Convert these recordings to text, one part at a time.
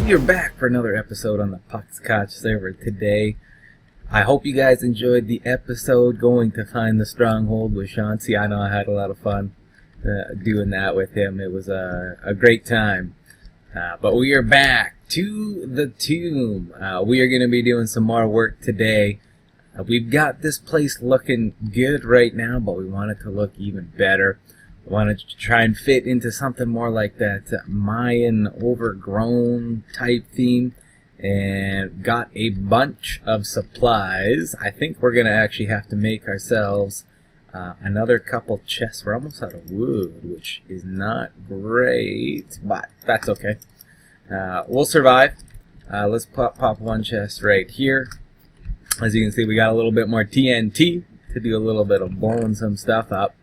We are back for another episode on the Puckscotch server today. I hope you guys enjoyed the episode going to find the stronghold with Chauncey. I know I had a lot of fun doing that with him. It was a great time. But we are back to the tomb. We are going to be doing some more work today. We've got this place looking good right now, but we want it to look even better. We want to try and fit into something more like that Mayan overgrown type theme. And got a bunch of supplies. I think we're going to actually have to make ourselves another couple chests. We're almost out of wood, which is not great, but that's okay. We'll survive. Let's pop one chest right here. As you can see, we got a little bit more TNT to do a little bit of blowing some stuff up.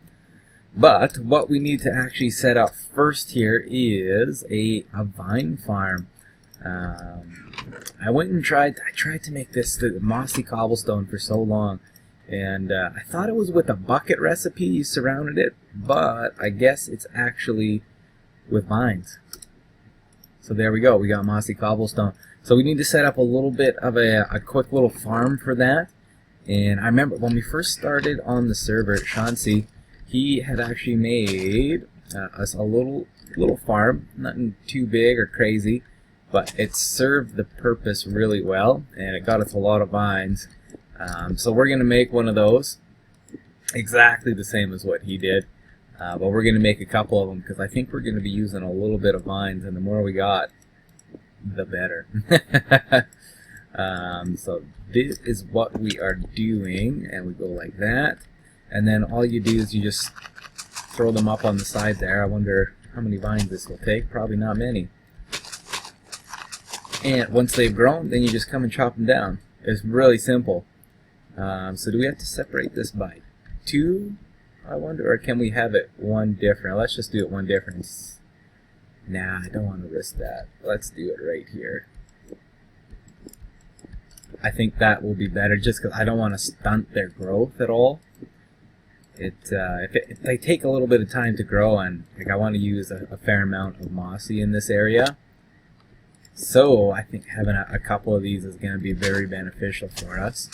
But what we need to actually set up first here is a vine farm. I went and tried to make this the mossy cobblestone for so long, and I thought it was with a bucket recipe you surrounded it, but I guess it's actually with vines. So there we go, we got mossy cobblestone. So we need to set up a little bit of a quick little farm for that. And I remember when we first started on the server, Chauncey, he had actually made us a little farm, nothing too big or crazy, but it served the purpose really well, and it got us a lot of vines. So we're going to make one of those, exactly the same as what he did, but we're going to make a couple of them, because I think we're going to be using a little bit of vines, and the more we got, the better. So this is what we are doing, and we go like that, and then all you do is you just throw them up on the side there. I wonder how many vines this will take. Probably not many. And once they've grown, then you just come and chop them down. It's really simple. So do we have to separate this by 2, I wonder, or can we have it one different? Let's just do it one different. Nah, I don't want to risk that. Let's do it right here. I think that will be better, just because I don't want to stunt their growth at all. If they take a little bit of time to grow, and I want to use a fair amount of mossy in this area. So I think having a couple of these is going to be very beneficial for us.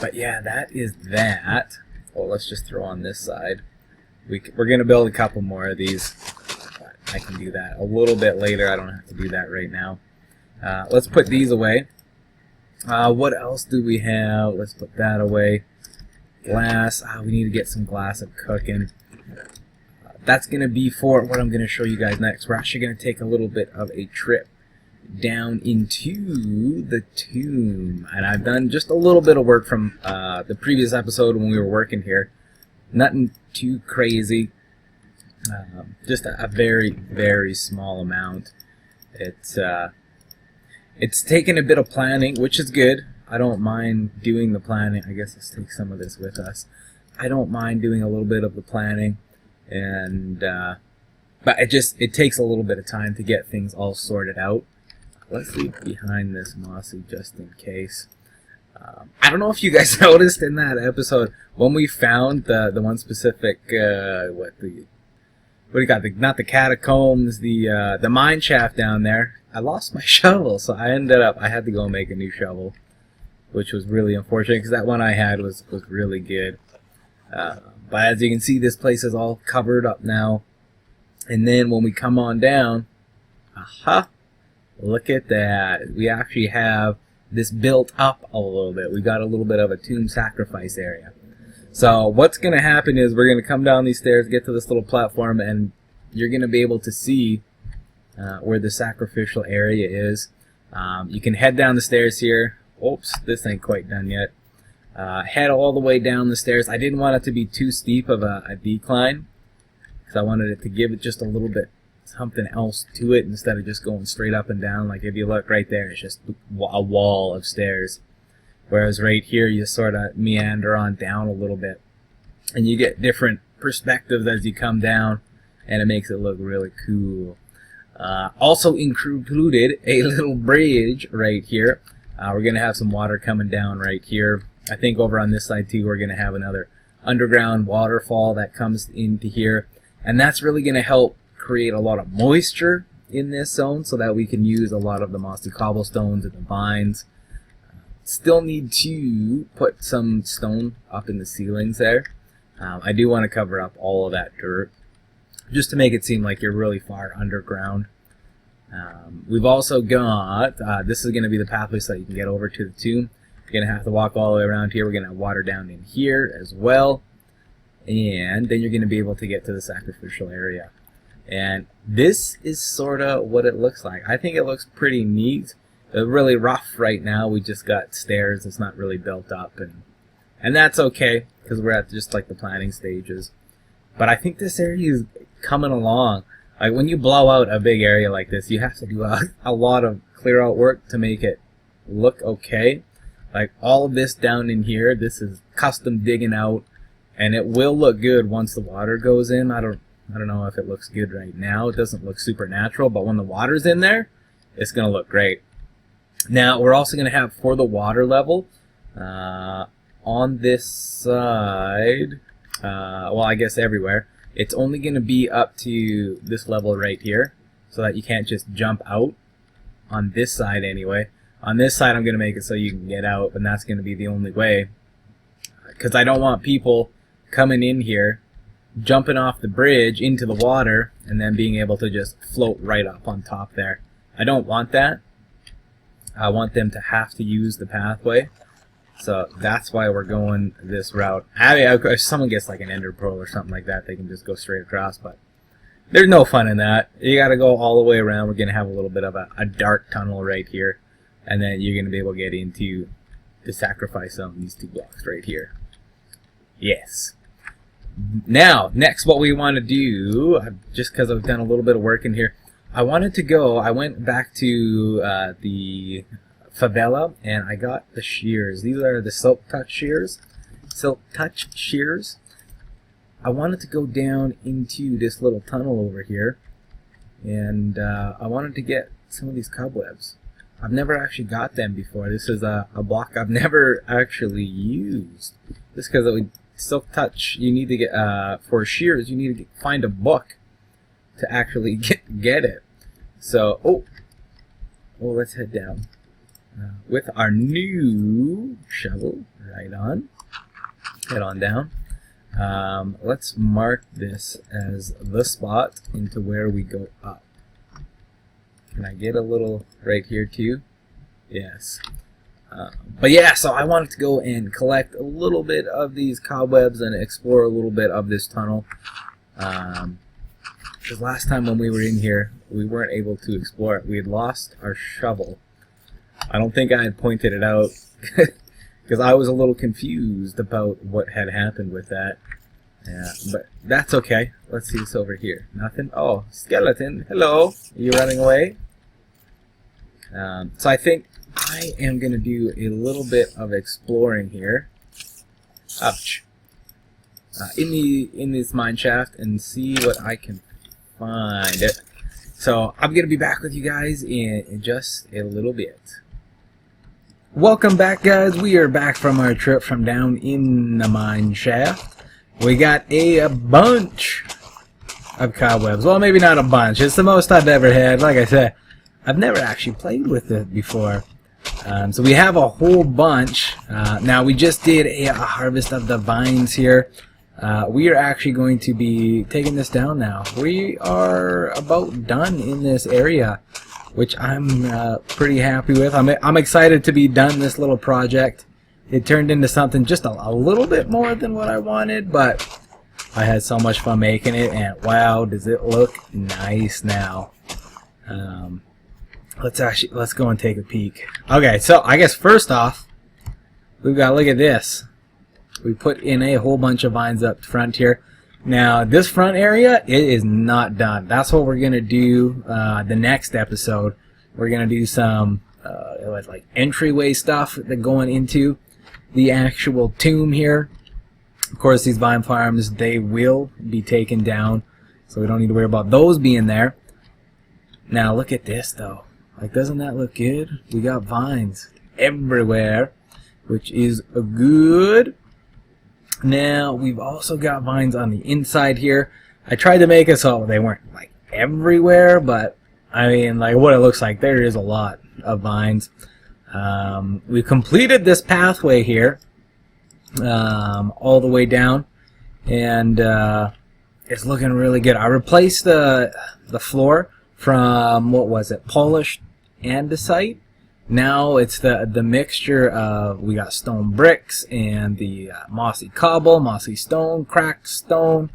But yeah, that is that. Well, let's just throw on this side. We're going to build a couple more of these. But I can do that a little bit later. I don't have to do that right now. Let's put these away. What else do we have? Let's put that away. Glass. We need to get some glass of cooking. That's going to be for what I'm going to show you guys next. We're actually going to take a little bit of a trip down into the tomb. And I've done just a little bit of work from the previous episode when we were working here. Nothing too crazy. Just a very, very small amount. It's taken a bit of planning, which is good. I don't mind doing the planning. I guess let's take some of this with us. I don't mind doing a little bit of the planning. And but it takes a little bit of time to get things all sorted out. Let's leave behind this mossy just in case. I don't know if you guys noticed in that episode when we found the one specific what do you got, not the catacombs, the mine shaft down there. I lost my shovel, so I had to go make a new shovel, which was really unfortunate because that one I had was really good. But as you can see, this place is all covered up now. And then when we come on down, look at that. We actually have this built up a little bit. We got a little bit of a tomb sacrifice area. So what's going to happen is we're going to come down these stairs, get to this little platform, and you're going to be able to see where the sacrificial area is. You can head down the stairs here. Oops, this ain't quite done yet. Head all the way down the stairs. I didn't want it to be too steep of a decline, because I wanted it to give it just a little bit something else to it instead of just going straight up and down. Like if you look right there, it's just a wall of stairs. Whereas right here, you sort of meander on down a little bit, and you get different perspectives as you come down, and it makes it look really cool. Also included a little bridge right here. We're going to have some water coming down right here. I think over on this side too, we're going to have another underground waterfall that comes into here, and that's really going to help create a lot of moisture in this zone so that we can use a lot of the mossy cobblestones and the vines. Still need to put some stone up in the ceilings there. I do want to cover up all of that dirt just to make it seem like you're really far underground. We've also got, this is going to be the pathway so that you can get over to the tomb. You're going to have to walk all the way around here. We're going to have water down in here as well. And then you're going to be able to get to the sacrificial area. And this is sort of what it looks like. I think it looks pretty neat. It's really rough right now. We just got stairs. It's not really built up. And that's okay because we're at just like the planning stages. But I think this area is coming along. Like when you blow out a big area like this, you have to do a lot of clear out work to make it look okay. Like all of this down in here, this is custom digging out, and it will look good once the water goes in. I don't know if it looks good right now. It doesn't look super natural, but when the water's in there, it's gonna look great. Now we're also gonna have, for the water level, on this side, well, I guess everywhere, it's only gonna be up to this level right here, so that you can't just jump out on this side anyway. On this side, I'm going to make it so you can get out, and that's going to be the only way. Because I don't want people coming in here, jumping off the bridge into the water, and then being able to just float right up on top there. I don't want that. I want them to have to use the pathway. So that's why we're going this route. I mean, if someone gets like an ender pearl or something like that, they can just go straight across, but there's no fun in that. You got to go all the way around. We're going to have a little bit of a dark tunnel right here. And then you're going to be able to get into the sacrifice on these 2 blocks right here. Yes. Now, next what we want to do, just because I've done a little bit of work in here, I went back to the favela, and I got the shears. These are the Silk Touch shears. Silk Touch shears. I wanted to go down into this little tunnel over here, and I wanted to get some of these cobwebs. I've never actually got them before. This is a block I've never actually used. Just because with Silk Touch, you need to get, for shears, you need to find a book to actually get it. So, oh, let's head down. With our new shovel, right on. Head on down. Let's mark this as the spot into where we go up. Can I get a little right here too? Yes. But yeah, so I wanted to go and collect a little bit of these cobwebs and explore a little bit of this tunnel. Because last time when we were in here, we weren't able to explore it. We had lost our shovel. I don't think I had pointed it out because I was a little confused about what had happened with that. Yeah, but that's okay. Let's see what's over here. Nothing? Oh, skeleton. Hello. Are you running away? So I think I am going to do a little bit of exploring here. Ouch. In this mine shaft and see what I can find. So I'm going to be back with you guys in just a little bit. Welcome back, guys. We are back from our trip from down in the mine shaft. We got a bunch of cobwebs. Well, maybe not a bunch. It's the most I've ever had. Like I said, I've never actually played with it before. So we have a whole bunch. Now, we just did a harvest of the vines here. We are actually going to be taking this down now. We are about done in this area, which I'm pretty happy with. I'm excited to be done this little project. It turned into something just a little bit more than what I wanted, but I had so much fun making it, and wow, does it look nice now. Let's go and take a peek. Okay, so I guess first off, we've got, look at this. We put in a whole bunch of vines up front here. Now, this front area, it is not done. That's what we're going to do the next episode. We're going to do some like entryway stuff that going into the actual tomb here. Of course, these vine farms, they will be taken down, so we don't need to worry about those being there. Now, look at this, though. Like, doesn't that look good? We got vines everywhere, which is good. Now, we've also got vines on the inside here. I tried to make it so they weren't, like, everywhere, but I mean, like what it looks like, there is a lot of vines. We completed this pathway here, all the way down, and it's looking really good. I replaced the floor from, what was it, polished andesite. Now it's the mixture of, we got stone bricks and the mossy cobble, mossy stone, cracked stone,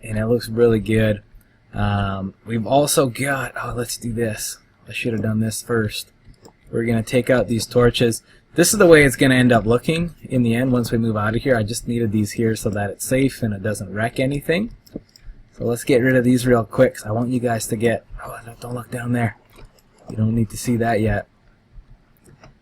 and it looks really good. We've also got, oh, let's do this. I should have done this first. We're going to take out these torches. This is the way it's going to end up looking in the end once we move out of here. I just needed these here so that it's safe and it doesn't wreck anything. So let's get rid of these real quick. I want you guys to get, oh, don't look down there. You don't need to see that yet.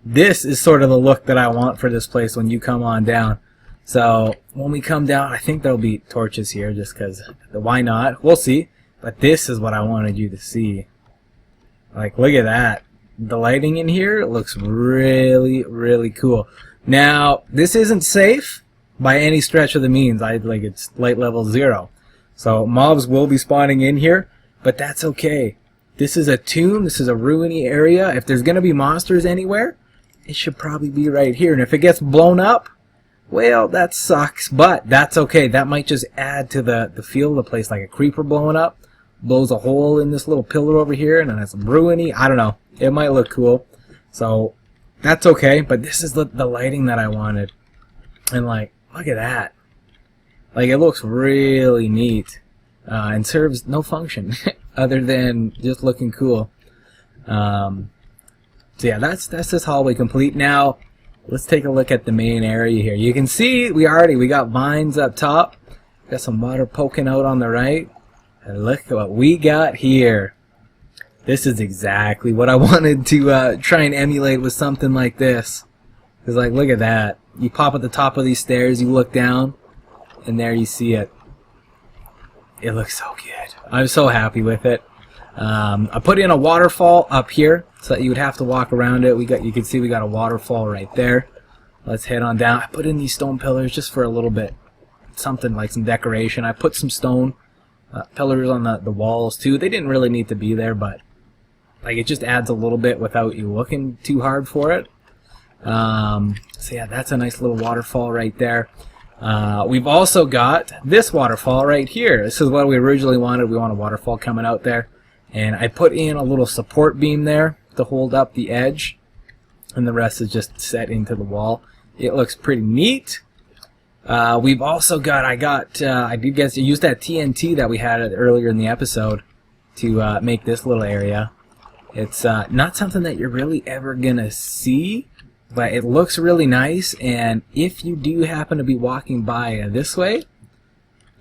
This is sort of the look that I want for this place when you come on down. So when we come down, I think there'll be torches here just because, why not? We'll see. But this is what I wanted you to see. Like, look at that. The lighting in here looks really, really cool. Now, this isn't safe by any stretch of the means. It's light level 0. So mobs will be spawning in here, but that's okay. This is a tomb. This is a ruiny area. If there's going to be monsters anywhere, it should probably be right here. And if it gets blown up, well, that sucks, but that's okay. That might just add to the feel of the place, like a creeper blowing up. Blows a hole in this little pillar over here, and then it's ruiny. I don't know. It might look cool. So that's okay, but this is the lighting that I wanted. And like, look at that. Like, it looks really neat. And serves no function other than just looking cool. So yeah, that's this hallway complete. Now, let's take a look at the main area here. You can see we got vines up top. Got some water poking out on the right. And look at what we got here. This is exactly what I wanted to try and emulate with something like this. Because, like, look at that. You pop at the top of these stairs, you look down, and there you see it. It looks so good. I'm so happy with it. I put in a waterfall up here so that you would have to walk around it. You can see we got a waterfall right there. Let's head on down. I put in these stone pillars just for a little bit. Something like some decoration. I put some stone pillars on the walls too. They didn't really need to be there, but like, it just adds a little bit without you looking too hard for it. So yeah, that's a nice little waterfall right there. We've also got this waterfall right here. This is what we originally wanted. We want a waterfall coming out there. And I put in a little support beam there to hold up the edge. And the rest is just set into the wall. It looks pretty neat. We've also got, I used that TNT that we had earlier in the episode to make this little area. It's not something that you're really ever gonna see, but it looks really nice, and if you do happen to be walking by this way,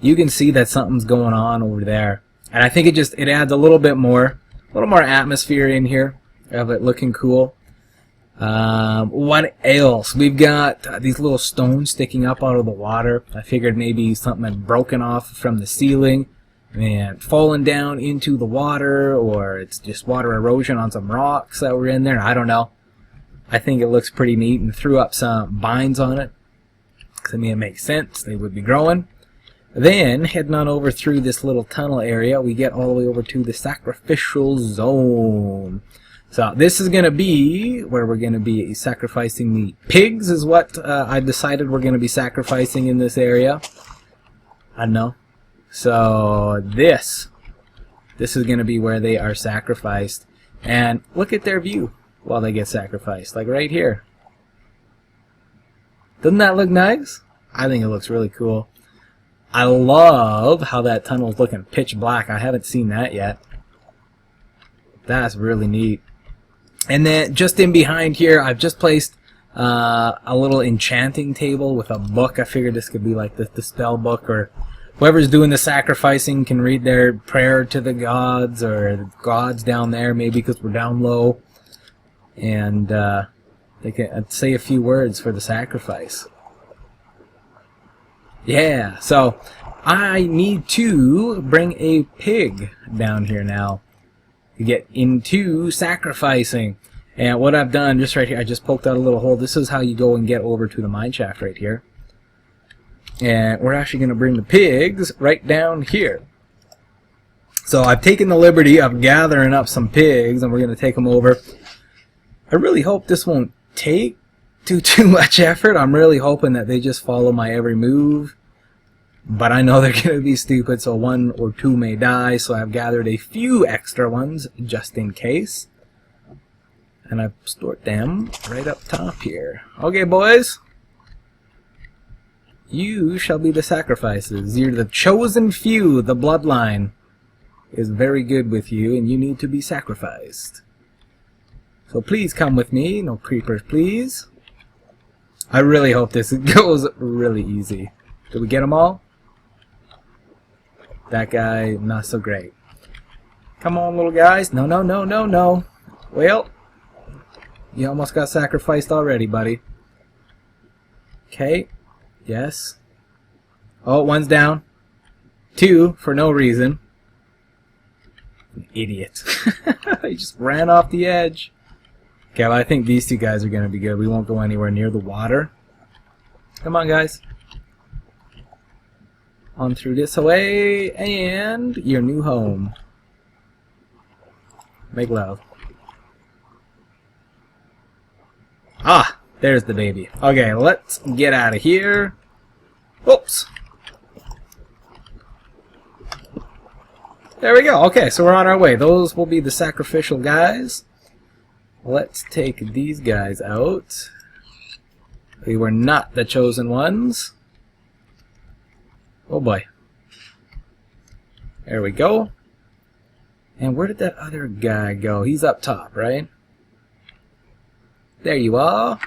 you can see that something's going on over there. And I think it adds a little more atmosphere in here of it looking cool. What else? We've got these little stones sticking up out of the water. I figured maybe something had broken off from the ceiling and fallen down into the water, or it's just water erosion on some rocks that were in there. I don't know. I think it looks pretty neat, and threw up some vines on it. I mean, it makes sense. They would be growing. Then, heading on over through this little tunnel area, we get all the way over to the sacrificial zone. So this is going to be where we're going to be sacrificing the pigs, is what I decided we're going to be sacrificing in this area. I don't know. So this is going to be where they are sacrificed. And look at their view while they get sacrificed, like right here. Doesn't that look nice? I think it looks really cool. I love how that tunnel's looking pitch black. I haven't seen that yet. That's really neat. And then just in behind here, I've just placed a little enchanting table with a book. I figured this could be like the spell book, or whoever's doing the sacrificing can read their prayer to the gods, or the gods down there, maybe because we're down low. And they can say a few words for the sacrifice. Yeah, so I need to bring a pig down here now to get into sacrificing. And what I've done just right here, I just poked out a little hole. This is how you go and get over to the mine shaft right here. And we're actually going to bring the pigs right down here. So I've taken the liberty of gathering up some pigs, and we're going to take them over. I really hope this won't take too much effort. I'm really hoping that they just follow my every move. But I know they're going to be stupid, so 1 or 2 may die. So I've gathered a few extra ones just in case. And I've stored them right up top here. Okay, boys. You shall be the sacrifices. You're the chosen few. The bloodline is very good with you, and you need to be sacrificed. So please come with me. No creepers, please. I really hope this goes really easy. Did we get them all? That guy, not so great. Come on, little guys. No, no, no, no, no. Well, you almost got sacrificed already, buddy. Okay. Yes. Oh, 1's down. 2 for no reason. An idiot. He just ran off the edge. Okay, well, I think these 2 guys are going to be good. We won't go anywhere near the water. Come on, guys. On through this way, and your new home. Make love. Ah, there's the baby. Okay, let's get out of here. Oops. There we go. Okay, so we're on our way. Those will be the sacrificial guys. Let's take these guys out. We were not the chosen ones. Oh boy. There we go. And where did that other guy go? He's up top, right? There you are.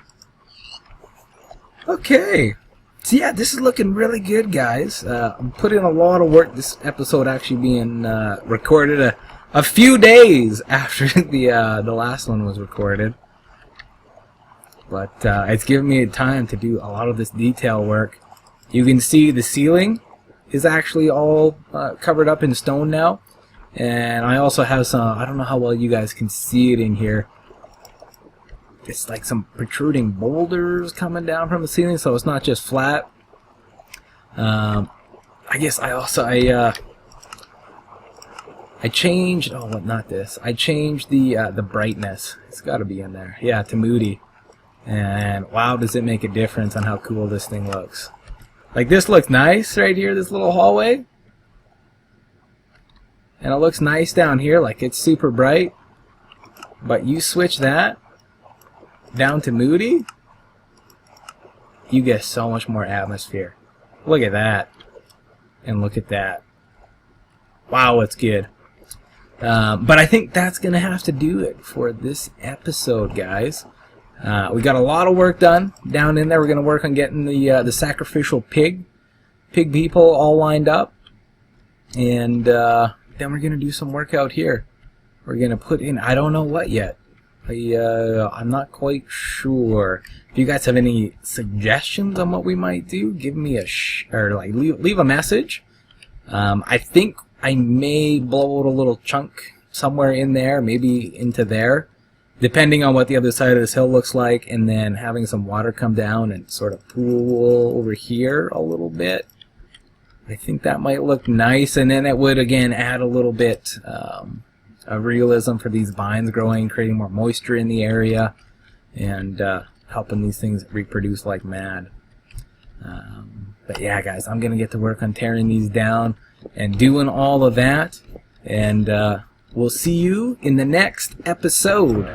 Okay. So yeah, this is looking really good, guys. I'm putting a lot of work. This episode actually being recorded a few days after the last one was recorded. But it's given me time to do a lot of this detail work. You can see the ceiling is actually all covered up in stone now. And I also have some, I don't know how well you guys can see it in here. It's like some protruding boulders coming down from the ceiling, so it's not just flat. I guess I changed. Oh, what? Not this. I changed the brightness. It's got to be in there. Yeah, to moody. And wow, does it make a difference on how cool this thing looks? Like this looks nice right here. This little hallway, and it looks nice down here. Like it's super bright. But you switch that down to moody, you get so much more atmosphere. Look at that. And look at that. Wow, it's good. But I think that's going to have to do it for this episode, guys. We got a lot of work done down in there. We're going to work on getting the sacrificial pig people all lined up. And then we're going to do some work out here. We're going to put in, I don't know what yet. I'm not quite sure. If you guys have any suggestions on what we might do, give me leave a message. I think I may blow out a little chunk somewhere in there, maybe into there, depending on what the other side of this hill looks like, and then having some water come down and sort of pool over here a little bit. I think that might look nice, and then it would again add a little bit of realism for these vines growing, creating more moisture in the area, and helping these things reproduce like mad. But yeah, guys, I'm gonna get to work on tearing these down and doing all of that, and we'll see you in the next episode.